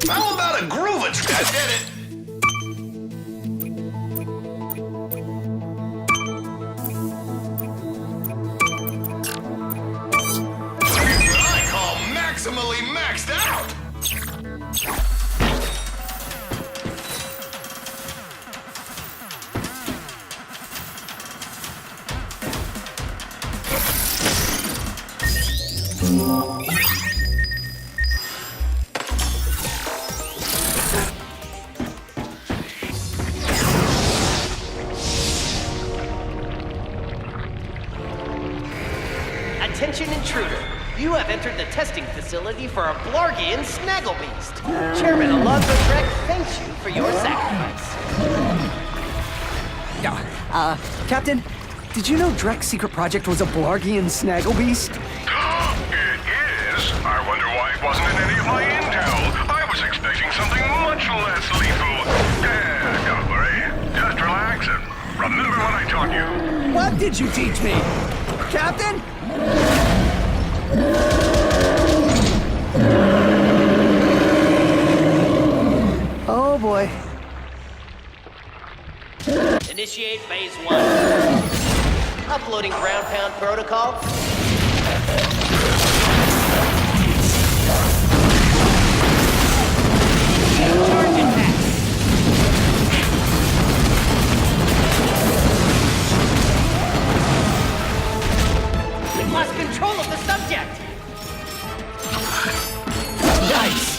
How about a groove? I did it. I call maximally maxed out. Attention intruder. You have entered the testing facility for a Blargian Snagglebeast. Chairman Alonzo Drek thanks you for your sacrifice. Captain, did you know Drek's secret project was a Blargian Snagglebeast? It is. I wonder why it wasn't in any of my intel. I was expecting something much less lethal. Don't worry. Just relax and remember what I taught you. What did you teach me? Captain? Oh boy. Initiate phase 1. Uploading ground pound protocol. Charge attack. We've lost control of the subject. Nice.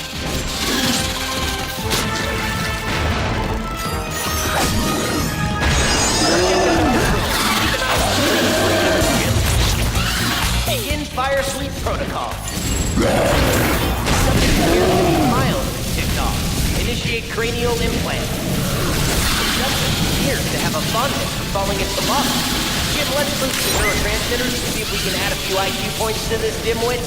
Begin fire sweep protocol. Subject miles ticked off. Initiate cranial implant. Subject appears to have a fondness for falling into lava. Jim, let's boost the neurotransmitters to see if we can add a few IQ points to this dimwit.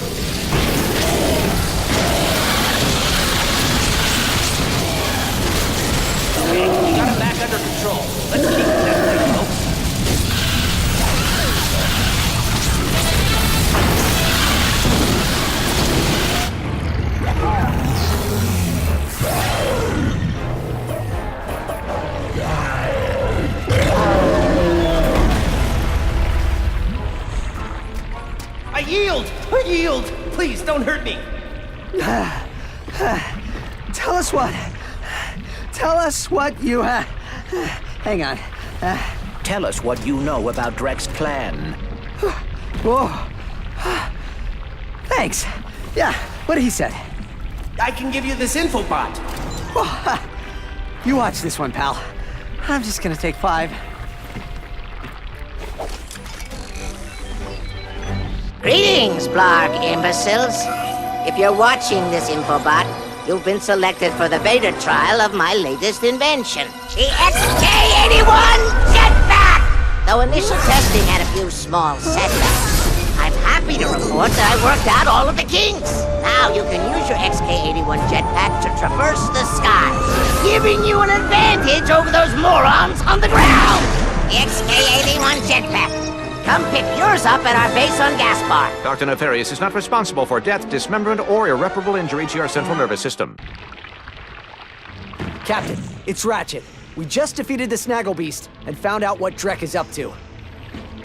Okay, we got him back under control. Let's keep that way, folks. I yield! Please, don't hurt me! Tell us what you, hang on. Tell us what you know about Drek's plan. Whoa. Thanks. Yeah, what he said. I can give you this infobot. You watch this one, pal. I'm just gonna take 5. Greetings, Blarg imbeciles. If you're watching this infobot, you've been selected for the beta trial of my latest invention, the XK-81 Jetpack! Though initial testing had a few small setbacks, I'm happy to report that I worked out all of the kinks. Now you can use your XK-81 Jetpack to traverse the sky, giving you an advantage over those morons on the ground! The XK-81 Jetpack. Come pick yours up at our base on Gaspar. Dr. Nefarious is not responsible for death, dismemberment, or irreparable injury to your central nervous system. Captain, it's Ratchet. We just defeated the Snagglebeast and found out what Drek is up to.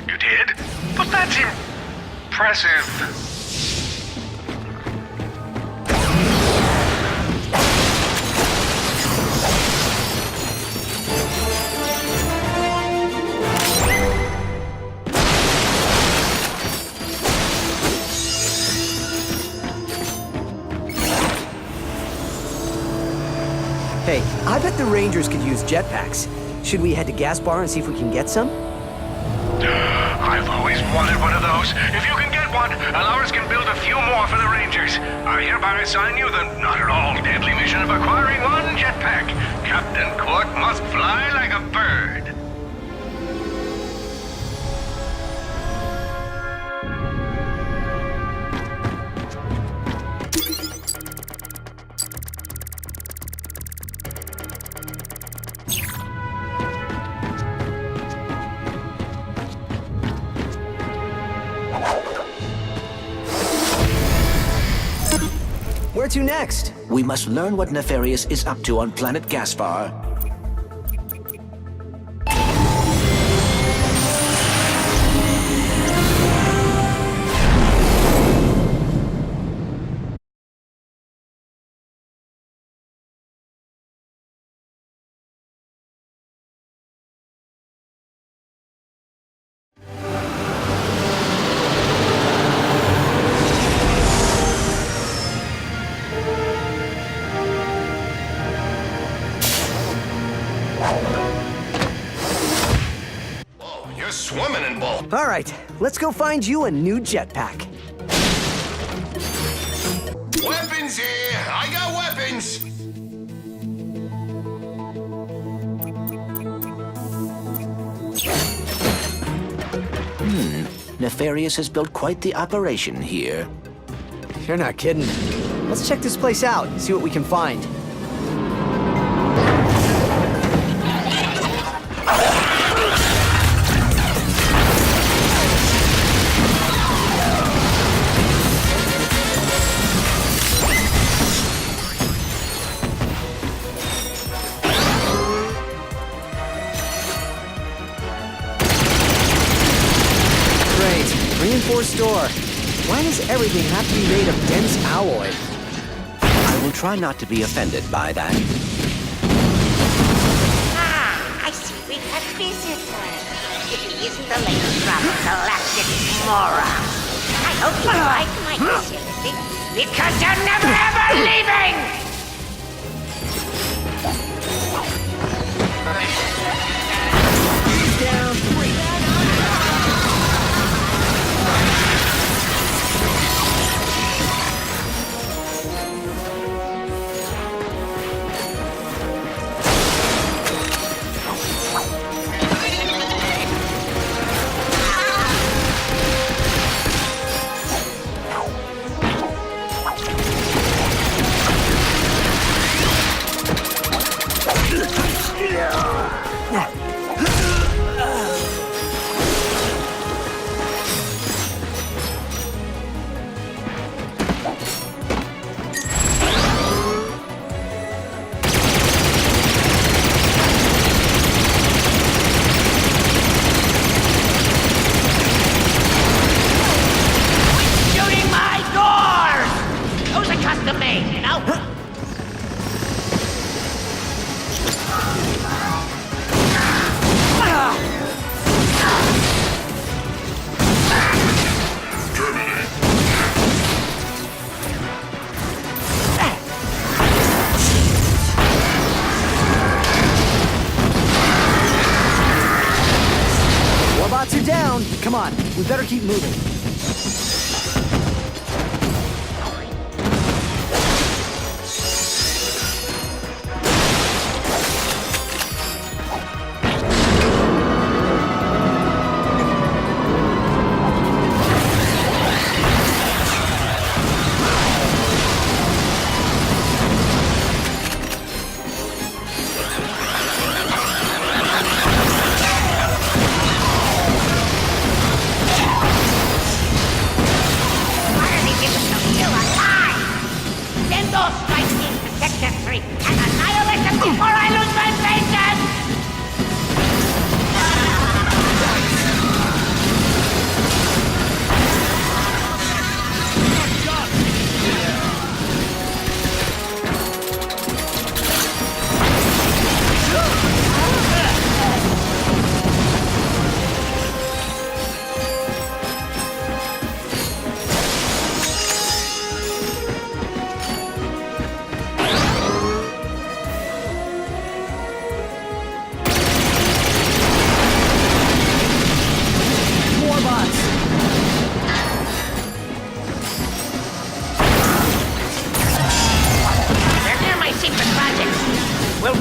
You did? But that's impressive. Hey, I bet the Rangers could use jetpacks. Should we head to Gaspar and see if we can get some? I've always wanted one of those. If you can get one, ours can build a few more for the Rangers. I hereby assign you the not at all deadly mission of acquiring one jetpack. Captain Cork must fly like a bird. Where to next? We must learn what Nefarious is up to on planet Gaspar. Whoa, you're swimming in bulk. All right, let's go find you a new jetpack. Weapons here. I got weapons. Nefarious has built quite the operation here. You're not kidding. Let's check this place out, see what we can find. Reinforced door. Why does everything have to be made of dense alloy? I will try not to be offended by that. Ah, I see we've had visitors. If he isn't the latest from the galactic moron. I hope you like my facility, because you're never ever leaving! Down 3. Shooting my doors! Those are custom made, you know? Warbots are down. Come on, we better keep moving.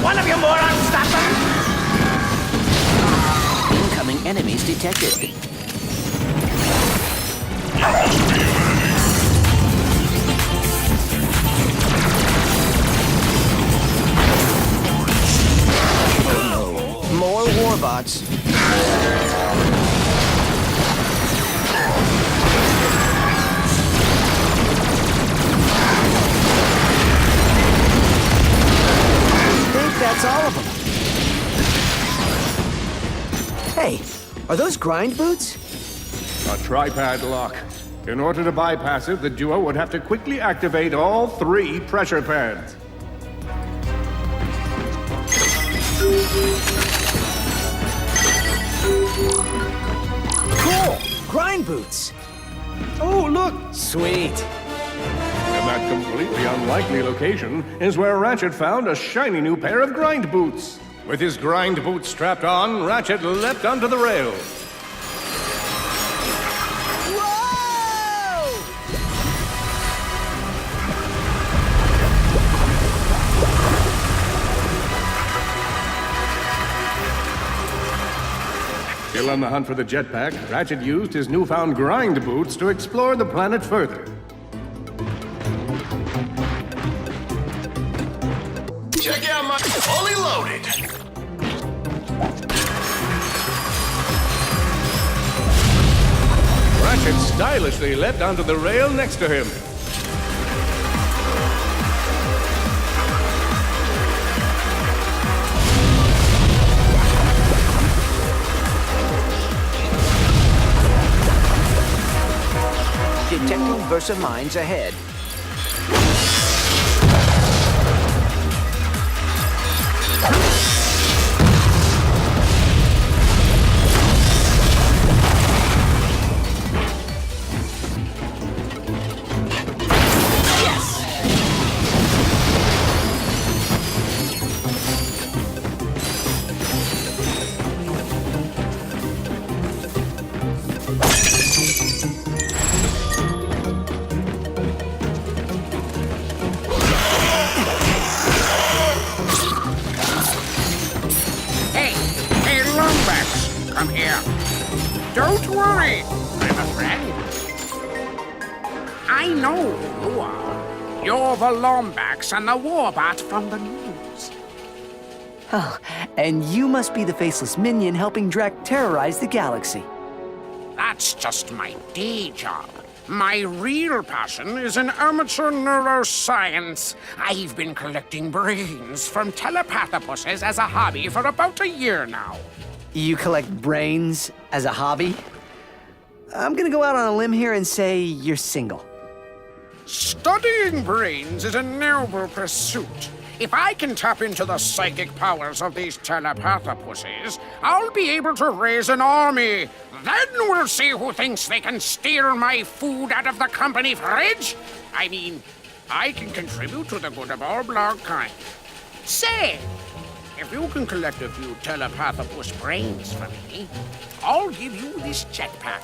One of you morons stop them! Incoming enemies detected. Oh no. More warbots. Are those grind boots? A tripad lock. In order to bypass it, the duo would have to quickly activate all 3 pressure pads. Cool! Grind boots! Oh, look! Sweet. In that completely unlikely location is where Ratchet found a shiny new pair of grind boots. With his grind boots strapped on, Ratchet leapt onto the rail. Still on the hunt for the jetpack, Ratchet used his newfound grind boots to explore the planet further. Check out my fully loaded. Ratchet stylishly leapt onto the rail next to him. Detecting Versa mines ahead. Hey, Lombax, come here. Don't worry, I'm a friend. I know who you are. You're the Lombax and the Warbot from the news. Oh, and you must be the faceless minion helping Drek terrorize the galaxy. That's just my day job. My real passion is in amateur neuroscience. I've been collecting brains from telepathopuses as a hobby for about a year now. You collect brains as a hobby? I'm gonna go out on a limb here and say you're single. Studying brains is a noble pursuit. If I can tap into the psychic powers of these telepathopuses, I'll be able to raise an army. Then we'll see who thinks they can steal my food out of the company fridge. I mean, I can contribute to the good of all blog kind. Say, if you can collect a few telepathopus brains for me, I'll give you this jetpack.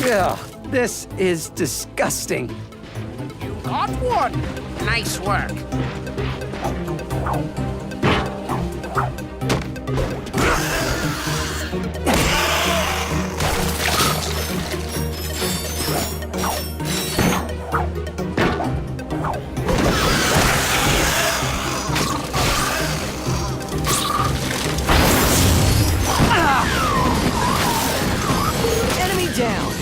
Ugh, this is disgusting. You got one. Nice work. Enemy down.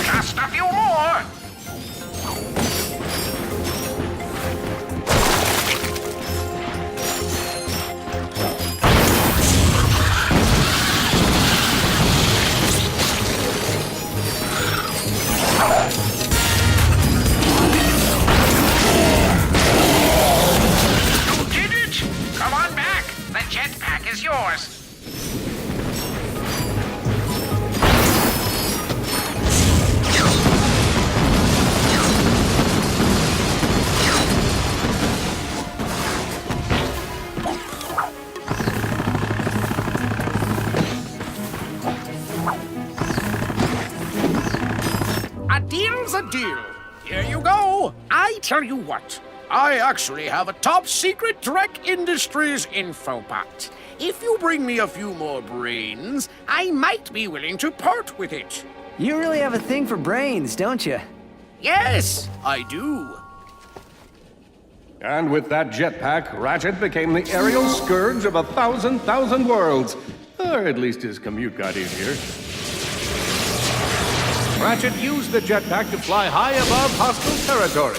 Just a few more. You did it! Come on back. The jetpack is yours. A deal's a deal. Here you go. I tell you what, I actually have a top-secret Drek Industries infobot. If you bring me a few more brains, I might be willing to part with it. You really have a thing for brains, don't you? Yes, I do. And with that jetpack, Ratchet became the aerial scourge of 1,000 worlds. Or at least his commute got easier. Ratchet used the jetpack to fly high above hostile territory.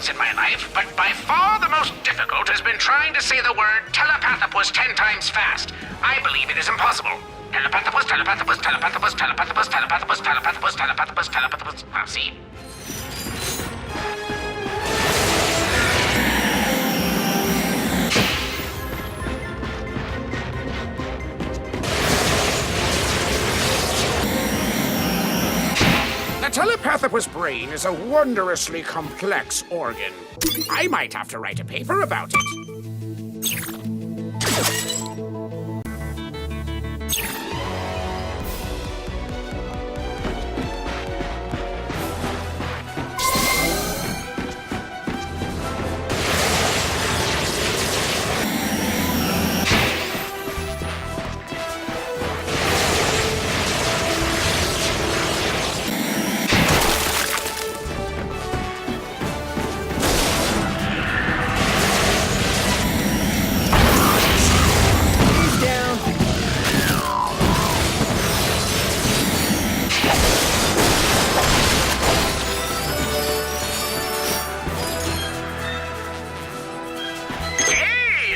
In my life, but by far the most difficult has been trying to say the word telepathopus 10 times fast. I believe it is impossible. Telepathopus, telepathopus, telepathopus, telepathopus, telepathopus, telepathopus, telepathopus, telepathopus. Ah, see? The telepathopus brain is a wondrously complex organ. I might have to write a paper about it.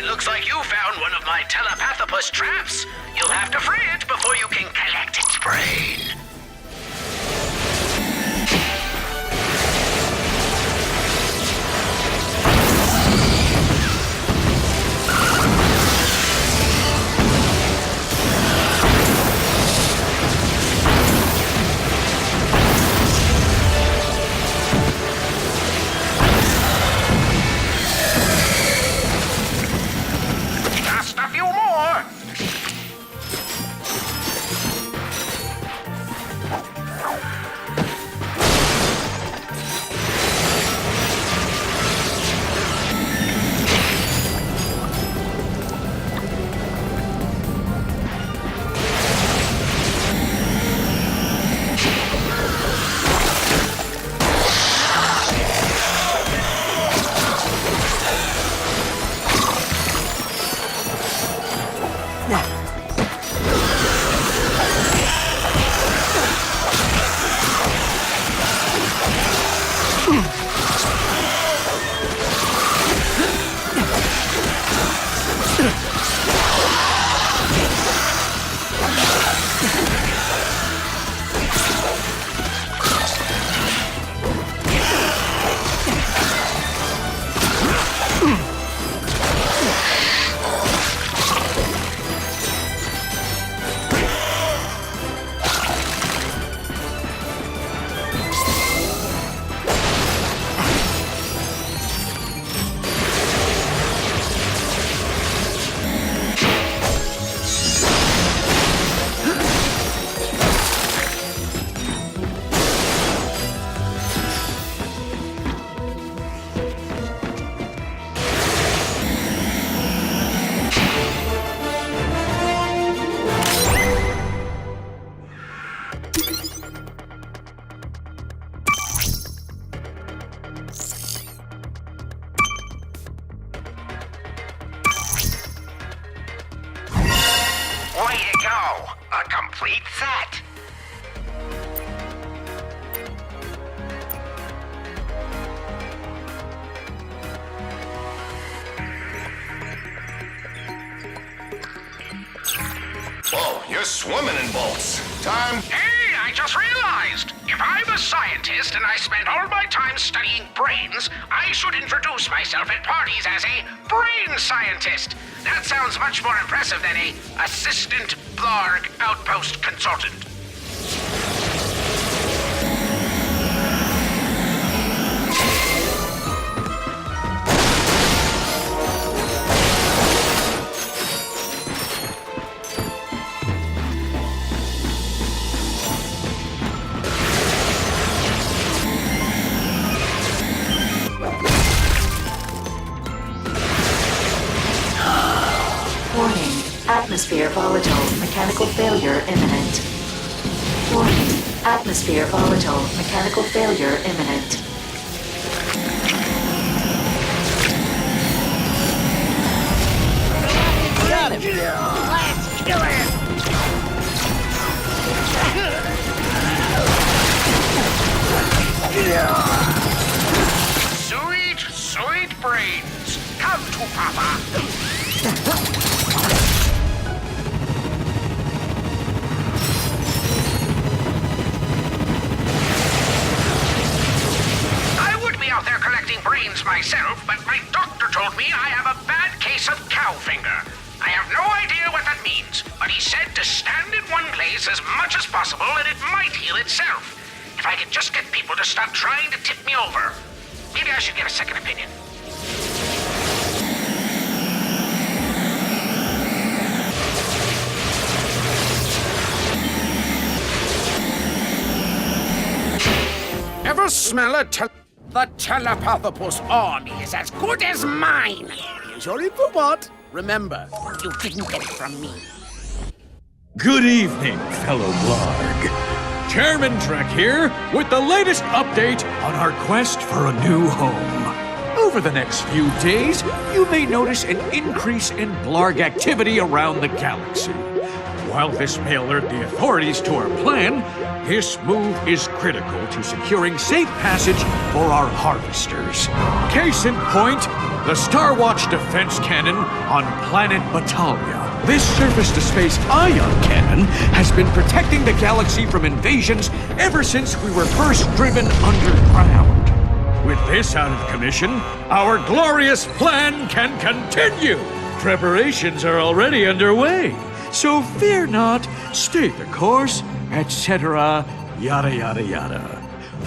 Looks like you found one of my telepathopus traps. You'll have to free it before you can collect its brain. Just a few more. A complete set. Whoa, you're swimming in bolts. Time. Hey, I just realized. If I'm a scientist and I spend all my time studying brains, I should introduce myself at parties as a brain scientist. That sounds much more impressive than a assistant Blarg outpost consultant. Warning. Atmosphere volatile. Mechanical failure imminent. Warning. Atmosphere volatile. Mechanical failure imminent. Got him! Let's kill him! Sweet, sweet brains. Come to Papa. I would be out there collecting brains myself, but my doctor told me I have a bad case of cow finger. I have no idea what that means, but he said to stand in one place as much as possible and it might heal itself. If I could just get people to stop trying to tip me over. Maybe I should get a second opinion. Ever smell the telepathopus army is as good as mine. Here's your info bot. Remember, you didn't get it from me. Good evening, fellow Blarg. Chairman Trek here with the latest update on our quest for a new home. Over the next few days, you may notice an increase in Blarg activity around the galaxy. While this may alert the authorities to our plan, this move is critical to securing safe passage for our harvesters. Case in point, the Starwatch defense cannon on planet Batalia. This surface-to-space ion cannon has been protecting the galaxy from invasions ever since we were first driven underground. With this out of commission, our glorious plan can continue. Preparations are already underway, so fear not, stay the course, etc., yada yada yada.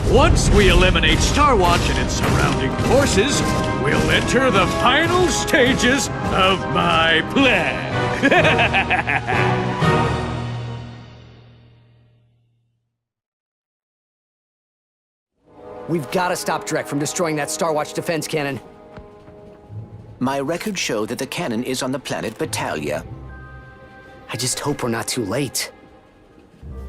Once we eliminate Starwatch and its surrounding forces, we'll enter the final stages of my plan. We've got to stop Drek from destroying that Starwatch defense cannon. My records show that the cannon is on the planet Batalia. I just hope we're not too late.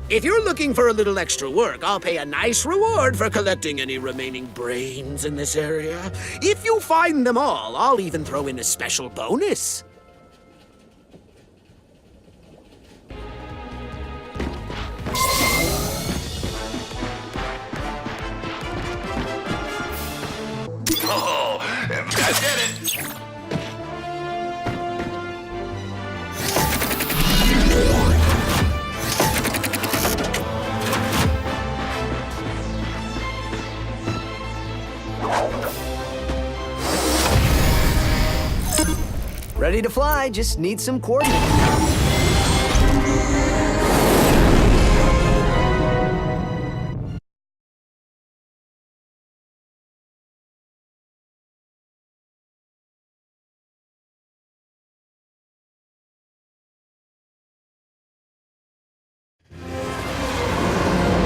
If you're looking for a little extra work, I'll pay a nice reward for collecting any remaining brains in this area. If you find them all, I'll even throw in a special bonus. Oh, I did it. Ready to fly, just need some coordinates.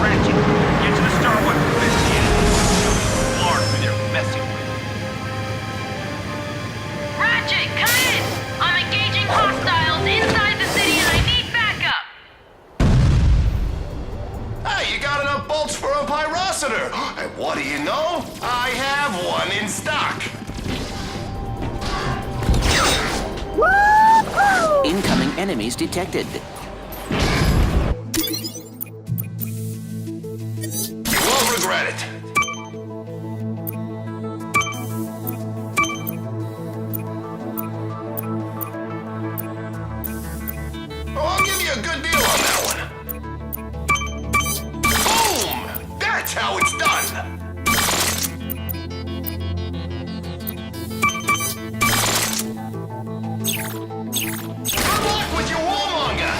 Ratchet, get to the Starwatch defense cannon. Lord, who they're messing with. Ratchet, come in! I'm engaging hostiles inside the city and I need backup! Hey, you got enough bolts for a pyrocitor. And what do you know? I have one in stock. Incoming enemies detected. regret it. Oh, I'll give you a good deal on that one. Boom! That's how it's done. Good luck with your warmonger.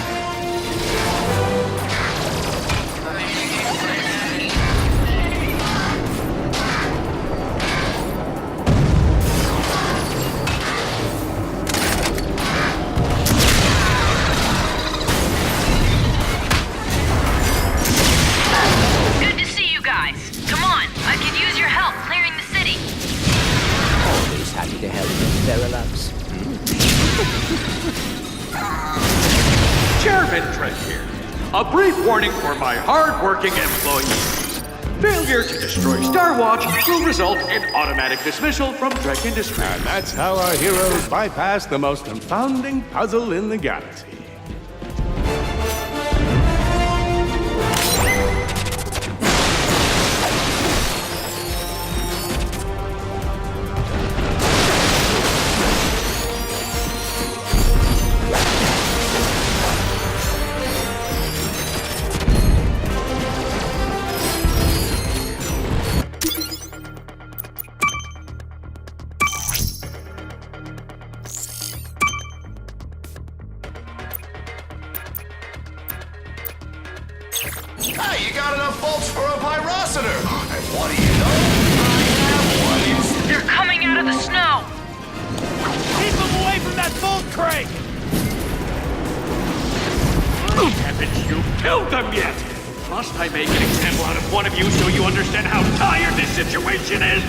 Good to see you guys. Come on, I could use your help clearing the city. Always happy to help you, Parallax. Chairman Trent here. A brief warning for my hard-working employees. Failure to destroy Star Watch will result in automatic dismissal from Trek Industries. And that's how our heroes bypass the most confounding puzzle in the galaxy. Hey, you got enough bolts for a pyrocitor. And what do you know? I have one in... They're coming out of the snow. Keep them away from that bolt crate! Haven't you killed them yet? Must I make an example out of one of you so you understand how tired this situation is?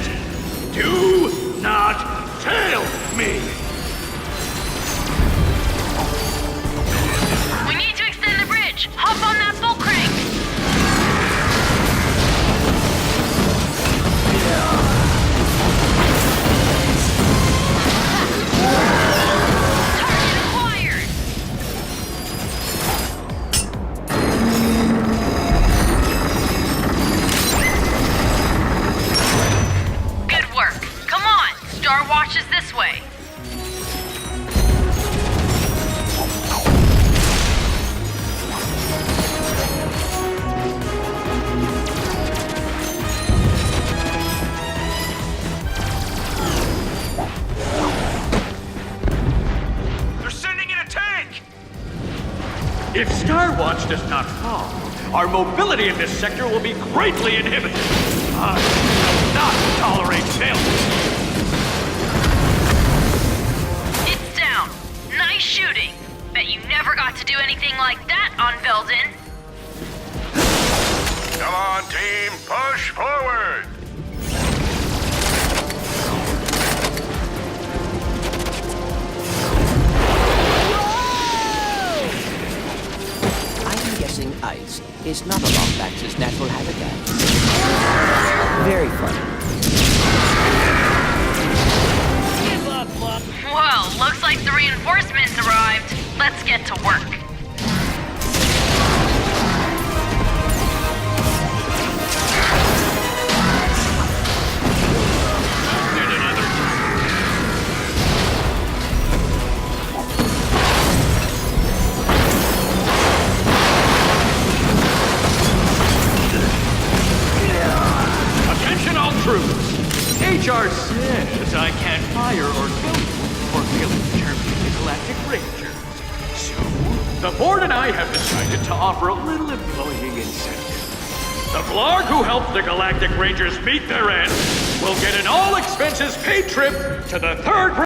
Do not tail me! We need to extend the bridge. Hop on that bolt crank. Target acquired. Good work. Come on. Star Watch is this way. They're sending in a tank! If Star Watch does not fall, our mobility in this sector will be greatly inhibited. I will not tolerate failure. It's down. Nice shooting. Bet you never got to do anything like that on Veldin. Come on, team, push forward! I'm guessing ice is not a Lombax's natural habitat. Very funny. Well, looks like the reinforcements arrived. Let's get to work. Attention all troops! HR says I can't fire or kill you for failing to terminate the Galactic Rangers. So, the board and I have decided to offer a little employee incentive. The Blarg who helped the Galactic Rangers meet their end will get an all-expenses-paid trip to the third